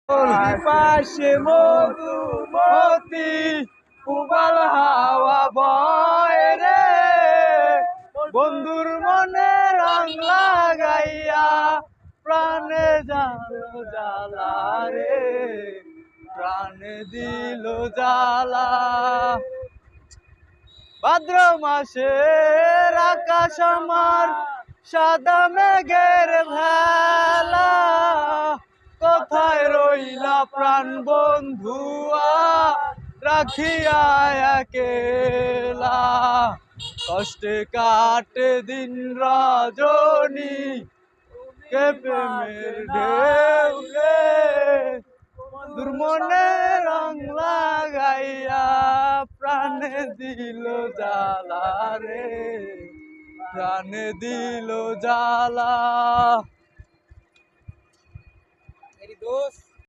পাশে মধুমতি উবাল হাওয়া বয় রে, বন্ধুর মনে রং লাগাইয়া প্রাণে জালো জ্বালা রে, প্রাণে দিল জ্বালা। ভাদ্র মাসের আকাশ আমার সাদা মেঘের ভেলা, কোথায় রইলা প্রাণ বন্ধুয়া রাখিয়া একেলা, কষ্টে কাটে দিন রজনী কে প্রেমের ঢেউ রে, দুর্মনে রং লাগাইয়া প্রাণে দিল জ্বালা রে, প্রাণে দিল জ্বালা।